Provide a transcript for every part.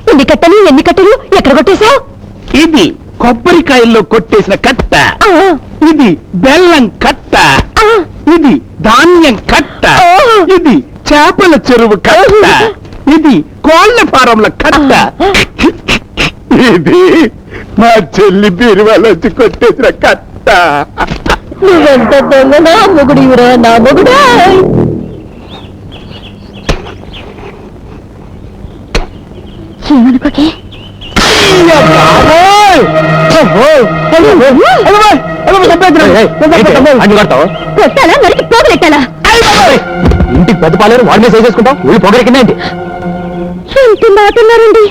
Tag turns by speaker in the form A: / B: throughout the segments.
A: ఎన్ని కట్టలు ఎక్కడ కొట్టేశావు?
B: ఇది కొబ్బరికాయల్లో కొట్టేసిన కట్ట, ఇది బెల్లం కట్ట, ఇది ధాన్యం కట్ట, ఇది చేపల చెరువు కట్ట, ఇది కోళ్ల ఫారంల కట్ట, ఇది మా చెల్లి బీరువాలోంచి కొట్టేసిన కట్ట.
A: నువ్వెంత దొంగ నా మొగుడివిరా, నా మొగుడా. ఏమనుకోకే కొట్టాలా మరికి పోగలెట్టాలా?
B: ఇంటికి పెద్ద పాలేరు వాడి మీద చేసుకుంటాం, ఊళ్ళు పొగరెక్కిందేంటి?
A: ఎంత మాటన్నారండి.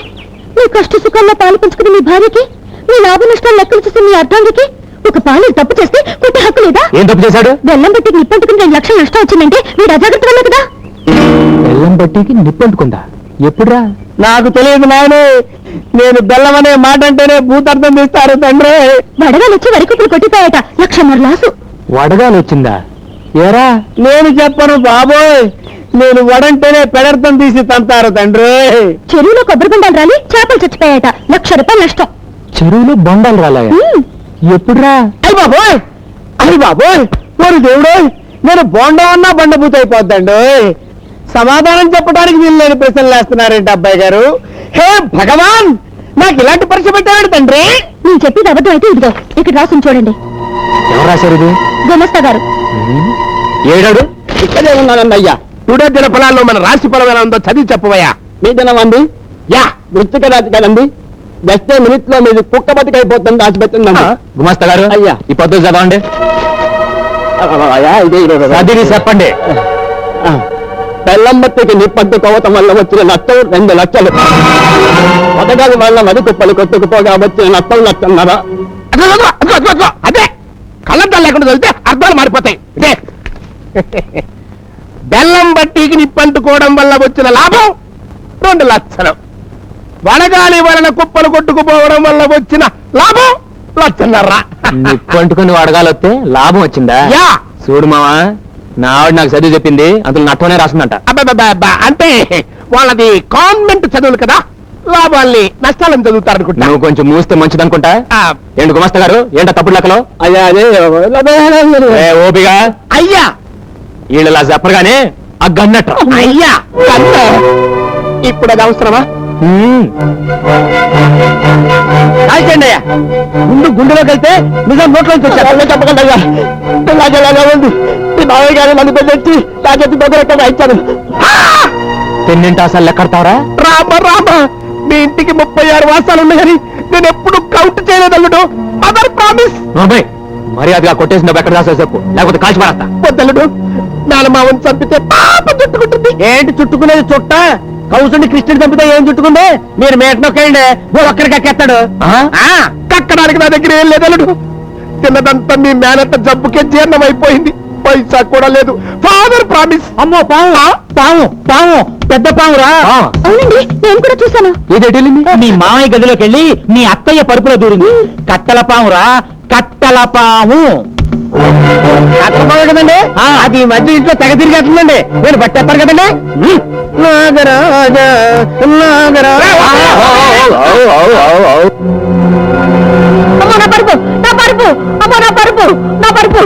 A: మీ కష్ట సుఖాల్లో పాలు పంచుకుని మీ భార్యకి, మీ లాభ నష్టాలు లెక్కలు చూసి మీ అర్ధాంగికి ఒక పాలు తప్పు చేస్తే కొట్టే హక్కు లేదా?
B: ఏం తప్పు చేశాడు?
A: బెల్లం బట్టికి నిప్పంటుకుని 2 లక్షలు నష్టం వచ్చిందంటే మీరు అజాగ్రత్త వల్ల కదా.
B: బెల్లం బట్టికి నిప్పంటుకుందా? ఎప్పుడురా? నాకు తెలియదు నాయనే. నేను బెల్లం అనే మాట అంటేనే భూతార్థం తీస్తారు తండ్రి.
A: వడగాలు వచ్చి వరికుప్పులు కొట్టిపోయాట, 1,00,000 లాసు.
B: వడగాలు వచ్చిందా? ఏరా నేను చెప్పను బాబోయ్, నేను వడంటేనే పెడర్థం తీసి తంతారు తండ్రి.
A: చెరువులో కొబ్బరి బొండాలు రాలి చేపలు చచ్చిపోయాట, 1,00,000 రూపాయలు నష్టం.
B: చెరువులో బొండాలు రాలాయా? ఎప్పుడురా? అయ్యి బాబోయ్, అయ్యి బాబోయ్, మరి దేవుడు, నేను బొండా అన్నా బండబూత అయిపోద్దండి. సమాధానం చెప్పడానికి వీళ్ళు లేని ప్రశ్నలు వేస్తున్నారేంటి అబ్బాయి గారు? హే భగవాన్, నాకు ఇలాంటి పరీక్ష పెట్టాడు తండ్రి.
A: నేను చెప్పేది అబద్ధం అయితే ఇదిగో ఇక్కడ రాసుని చూడండి.
B: ఎవరు రాశారు ఇది?
A: గుమస్తా గారు.
B: ఏడాడు? ఇక్కడే ఉన్నానండి అయ్యా. టుడే దిన ఫలాల్లో మన రాశి ఫలం ఎలా ఉందో చదివి చెప్పవయ్యా. మీ దినం అండి యా వృత్తిక రాశి కదండి. జస్ట్ మినిట్ లో మీది కుక్క బతికైపోతుంది, రాసి పెట్టిందండి. గుమస్తా గారు అయ్యా ఈ పద్ధతి చదవండి. ఇది చెప్పండి. బెల్లం బత్తికి నిప్పంటుకోవటం వల్ల వచ్చిన నష్టం 2 లక్షలు. పథకాల వల్ల నది కుప్పలు కొట్టుకుపోగా వచ్చిన నష్టం 1,00,000. అదే కళ్ళద్దాలు లేకుండా చదివితే అర్థాలు మారిపోతాయి. ఇదే బెల్లం బట్టికి నిప్పంటుకోవడం వల్ల వచ్చిన లాభం 2 లక్షలు. వడగాలి వలన కుప్పలు కొట్టుకుపోవడం వల్ల వచ్చిన లాభం 1,50,000. నిప్పంటుకుని వడగాలి వస్తే లాభం వచ్చిందా? యా చూడు మావా, నా ఆవిడ నాకు చదువు చెప్పింది, అందులో నట్టనే రాసిందంట. అంటే వాళ్ళది కాన్వెంట్ చదువులు కదా, లాభాల్ని నష్టాలను చదువుతారు అనుకుంటా. నువ్వు కొంచెం మూస్తే మంచిది అనుకుంటా. ఏంటి గుమస్తా గారు, ఏంటో తప్పుడు లెక్కలో? అయ్యా అదే ఓపిగా అయ్యా, వీళ్ళు ఇలా చెప్పరుగానే అగ్గన్నట్టు. అయ్యా ఇప్పుడు అది అవసరమా? కాల్చండి అయ్యా, ముందు గుండెలోకి వెళ్తే నిజం నోట్లోంచి వచ్చారు. చెప్పకండి అయ్యా, నాకెలాగా ఉంది. మీ బావయ్య గారు నన్ను పెట్టి నాకెత్తి దగ్గర ఇచ్చాను. పెన్నింటి అసలు లెక్కడతావరా? రామ రామ, మీ ఇంటికి 36 వాసాలు ఉన్నాయని నేను ఎప్పుడు కౌంట్ చేయలేదల్లుడు. Mother promise. మర్యాదగా కొట్టేసి నువ్వు ఎక్కడ రాసా చెప్పు, లేకపోతే కాల్చి మారస్తా. వద్దల్లుడు, నానమావని చంపితే పాప చుట్టుకుంటుంది. ఏంటి చుట్టుకునేది? చుట్ట కౌసుని కృష్ణుడు చంపితే ఏం చుట్టుకుంది? మీరు మేట నొక్కండి, ఒక్కడికి ఎక్కేస్తాడు. కక్కడానికి నా దగ్గర ఏం లేదల్లుడు. తిన్నదంతా మీ మేనత్త జబ్బుకే జీర్ణం అయిపోయింది, పైసా కూడా లేదు. Father promise. అమ్మో పాము, పాము పాము, పెద్ద పామురా.
A: అవునండి, నేను కూడా చూశాను.
B: మీ మామయ్య గదిలోకి వెళ్ళి మీ అత్తయ్య పరుపులో దూరింది. కట్టెల పామురా, కట్టెల పాము. కదండి, అది ఈ మధ్య ఇంట్లో తెగ తిరిగేస్తుందండి. నేను పట్టేస్తారు కదండి. నాగరాజ నాగరాజ.
A: నా పరుపు, నా పరుపు, అమ్మో నా పరుపు, నా పరుపు.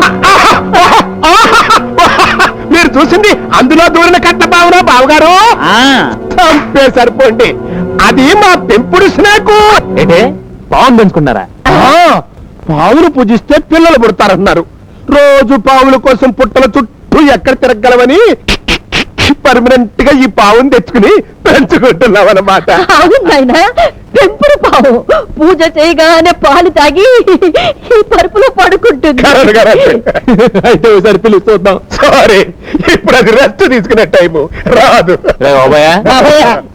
B: మీరు చూసింది అందులో దూరిన కట్ట పావునా బావగారు? చంపే సరిపోండి, అది మా పెంపుడు స్నేకు. ఏంటే పావును పెంచుకున్నారా? పావును పూజిస్తే పిల్లలు పుడతారన్నారు. రోజు పావుల కోసం పుట్టల చుట్టూ ఎక్కడ తిరగలవని పర్మనెంట్ గా ఈ పావును తెచ్చుకుని పెంచుకుంటున్నాం అన్నమాట.
A: అవునాయన, పెంపుడు పావు పూజ చేయగానే పాలు తాగి ఈ పరుపులో పడుకుంటుంది.
B: అయితే ఒకసారి పిలిచి చూద్దాం. సారీ, ఇప్పుడు అది రెస్ట్ తీసుకునే టైము రాదు.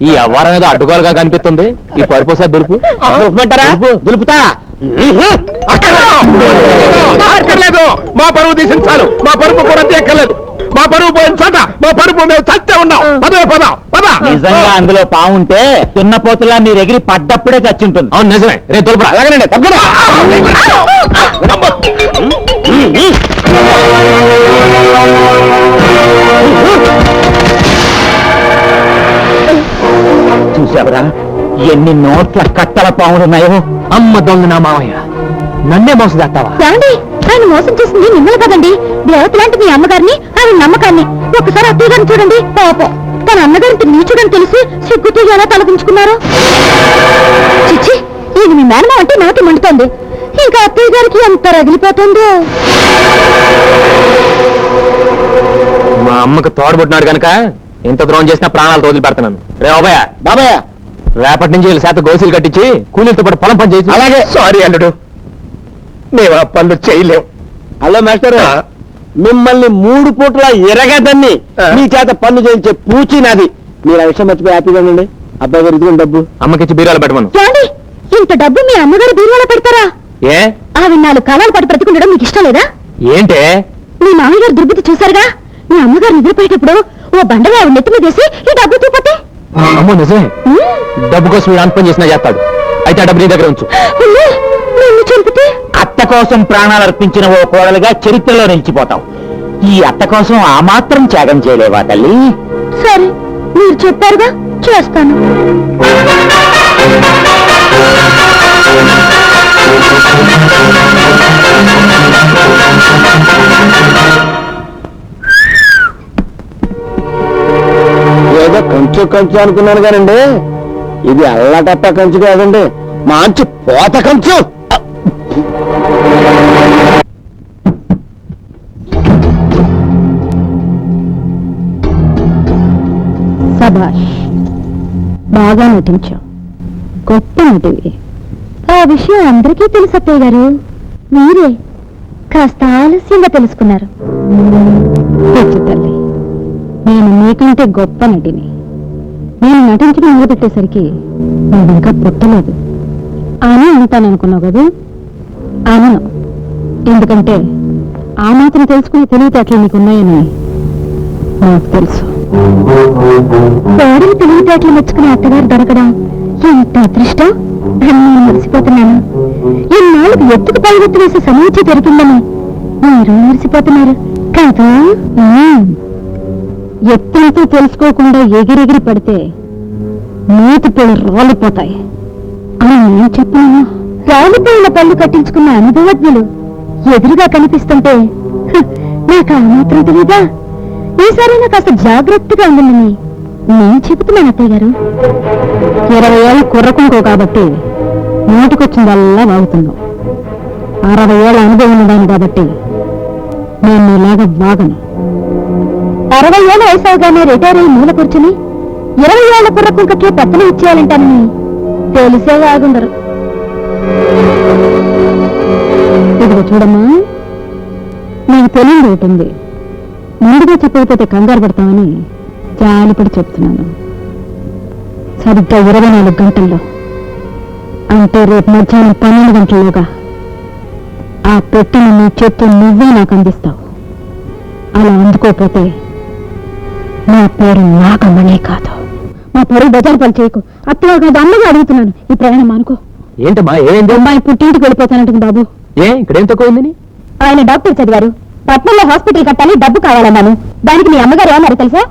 B: ఈ అవ్వారం ఏదో అడ్డుకోలుగా కనిపిస్తుంది. ఈ పరుపు సార్ దులుపు దులుపుతా. అక్కర్లేదు, మా పరువు తీసిన చాలు. మా పరుపు కూడా ఎక్కర్లేదు. మా పరువు పోయిన చోట మా పరుపు మేము చచ్చే ఉన్నాం. పదవే పదా పదా. నిజంగా అందులో పావుంటే తున్నపోతులా మీరు ఎగిరి పడ్డప్పుడే చచ్చింటుంది. అవును నిజమే, రేపు తొలుపురా. అలాగేనండి, తప్పకుండా. ఎవరా ఎన్ని నోట్ల కట్టల పాములున్నాయో అమ్మ దొంగ నా మావయ్య నన్నే మోసదాస్తావా
A: ఏమండి ఆయన మోసం చేసింది మిమ్మల్ని కదండి దేవత లాంటి మీ అమ్మగారిని ఆయన నమ్మకాన్ని ఒకసారి అత్తయ్య గారిని చూడండి పాపం తన అన్నగారికి నీచుడని తెలిసి సిగ్గుతో ఎలా తలపించుకున్నారు చిచ్చి ఇది మీ మేనమా అంటే నాకి మండుతోంది ఇంకా అత్తయ్య గారికి ఎంత రగిలిపోతుందో
B: మా అమ్మకు తోడబుట్టినాడు కనుక ఎంత ద్రోహం చేసినా ప్రాణాలు వదిలి పెడతాను రే బాబాయ్ బాబాయ్ రేపటి నుంచి వీళ్ళ శాత గోసులు కట్టించి కూలీలతో పాటు పొలం పని చేసి అలాగే సారీ అల్లుడు మేము ఆ పనులు చేయలేం హలో మాస్టర్ మిమ్మల్ని 3 పూట్ల ఎరగదని మీ చేత పనులు చేయించే పూచి నాది మీరు ఆ విషయం మర్చిపోయి హ్యాపీగా ఉండండి అబ్బాయి గారు ఇదిగోండి డబ్బు అమ్మకిచ్చి బీరాలు పెట్టమను
A: ఏమండి ఇంత డబ్బు మీ అమ్మగారు బీరువాలో పెడతారా
B: ఏ
A: ఆవి 4 కాలాల పాటు బ్రతికుండడం మీకు ఇష్టం లేదా
B: ఏంటే
A: మీ మామగారు దుర్బుద్ధి చూశారుగా మీ అమ్మగారు నిద్రపోయేటప్పుడు ఓ బండగా ఆవిడ నెత్తి మీద వేసి ఈ డబ్బు తూపతే
B: అమ్మో నిజమే డబ్బు కోసం వీడు పని చేసినా చేస్తాడు అయితే ఆ డబ్బు నీ దగ్గర ఉంచు
A: నిన్ను చంపితే
B: అత్త కోసం ప్రాణాలు అర్పించిన ఓ కోడలుగా చరిత్రలో నిలిచిపోతావు ఈ అత్త కోసం ఆ మాత్రం త్యాగం చేయలేవా తల్లి
A: సరే మీరు చెప్పారుగా చేస్తాను ఏదో కంచు కంచు అనుకున్నాను కానండి ఇది అల్లటప్ప కంచు కాదండి మంచి పోత కంచు సభాష్ బాగా నటించావు గొప్ప నటివి ఆ విషయం అందరికీ తెలుసు అత్తయ్య గారు మీరే కాస్త ఆలస్యంగా తెలుసుకున్నారు తెచ్చు తల్లి నేను నీకంటే గొప్ప నటిని నేను నటించడం మొదలుపెట్టేసరికి నువ్వు ఇంకా పుట్టలేదు అని అంటాననుకున్నావు కదా అనను ఎందుకంటే ఆ మాత్రం తెలుసుకునే తెలివితేటలు నీకున్నాయని నాకు తెలుసు కోడలు తెలివితేటలు మెచ్చుకునే అత్తగారు దొరకడం ఎంత అదృష్టం అని నేను మురిసిపోతున్నాను ఇన్నాళ్ళకు ఎత్తుకు పైవెత్తు వేసే సమీక్ష దొరికిందని మీరు మురిసిపోతున్నారు కాదు ఎత్తంతో తెలుసుకోకుండా ఎగిరెగిరి పడితే మూతి పళ్ళు రాలిపోతాయి అని నేను చెప్పాను రాలిపోయిన పళ్ళు కట్టించుకున్న అనుభవజ్ఞులు ఎదురుగా కనిపిస్తుంటే నాకు ఆ మాత్రం తెలీదా ఈసారైనా కాస్త జాగ్రత్తగా ఉండండి నేను చెబుతున్నాను అత్తయ్య గారు 20 ఏళ్ళు కుర్రకుంకో కాబట్టి నోటికొచ్చిందల్లా వాగుతున్నావు 60 ఏళ్ళ అనుభవం ఉండాను కాబట్టి నేను నీలాగా వాగను 60 ఏళ్ళ వయసాగానే రిటైర్ అయ్యి మూల కూర్చుని 20 ఏళ్ల కుర్రకుంకకే పెత్తనం ఇచ్చేయాలంటానని తెలిసే వాగుండరు ఇదిగో చూడమ్మా నీకు తెలియదు ఒకటి ఉంది ముందుగా చెప్పకపోతే కంగారు పడతామని జాలిపడి చెప్తున్నాను సరిగ్గా 24 గంటల్లో అంటే రేపు మధ్యాహ్నం 12 గంటల్లోగా ఆ పెట్టిన నీ చెట్టు నువ్వే నాకు అందిస్తావు అలా అందుకోకపోతే నా పేరు నాగమణి కాదు మా పరువు బజారు పని చేయకు అత్తగా కాదు అమ్మగా అడుగుతున్నాను ఈ ప్రయాణం అనుకో
B: ఏంటమ్మా ఏమైంది
A: అమ్మాయి పుట్టింటికి వెళ్ళిపోతానంటుంది బాబు
B: ఇక్కడేం తక్కువ ఉంది
A: ఆయన డాక్టర్ చదివారు పట్నంలో హాస్పిటల్ కట్టాలి డబ్బు కావాలన్నాను దానికి మీ అమ్మగారు ఏమన్నారు తెలుసా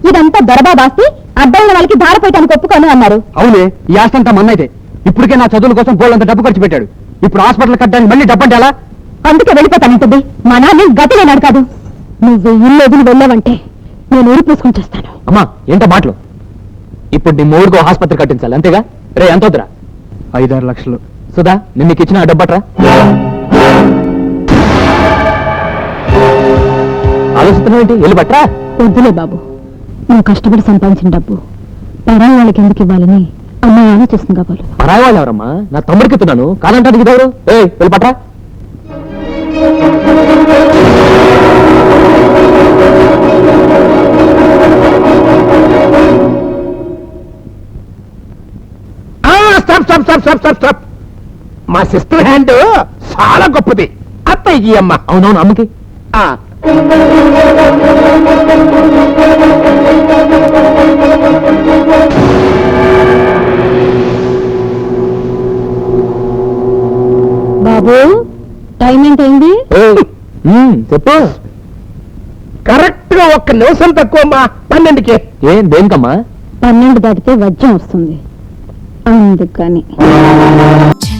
A: ఇదంతా దొరబాబాస్తి అడ్డైన వాళ్ళకి ధారపోయటానికి ఒప్పుకోను అన్నారు
B: అవునే ఈ ఆస్తి అంతా మన్నైతే ఇప్పటికే నా చదువుల కోసం పోలంత డబ్బు ఖర్చు పెట్టాడు ఇప్పుడు హాస్పిటల్ కట్టడానికి మళ్ళీ డబ్బు అంటే ఎలా
A: అందుకే వెళ్ళిపోతానంటుంది మా నాన్న గతి లేనాడు కాదు నువ్వు ఇల్లు వదిలి వెళ్ళావంటే నేను ఊరి పూసుకుని చేస్తాను
B: అమ్మా ఏంటో మాటలు ఇప్పుడు నీ మూడుకో ఆసుపత్రి కట్టించాలి అంతేగా రే ఎంత వద్దురా 5-6 లక్షలు సుధా నేను నీకు ఇచ్చిన డబ్బట్రా ఆలోచిస్తున్నావు ఏంటి వెళ్ళి పట్రా
A: వద్దులే బాబు నువ్వు కష్టపడి సంపాదించిన డబ్బు పరాయి వాళ్ళకి ఎందుకు ఇవ్వాలని అమ్మాయి ఆలోచిస్తుంది కాబోలు
B: పరాయి వాళ్ళు ఎవరమ్మా నా తమ్ముడికి ఇస్తున్నాను కాలంటానికి ఎవరు వెళ్ళి పట్రా మా సిస్టర్ హ్యాండ్ చాలా గొప్పది అత్తయ్యకి అమ్మ అవునవును అమ్మకి
A: బాబు టైం ఏంటైంది
B: చెప్పు కరెక్ట్ గా 1 నిమిషం తక్కువ అమ్మా 12కి ఏం దేనికమ్మా
A: 12 దాటితే వజ్రం వస్తుంది అందుకని
C: ఝ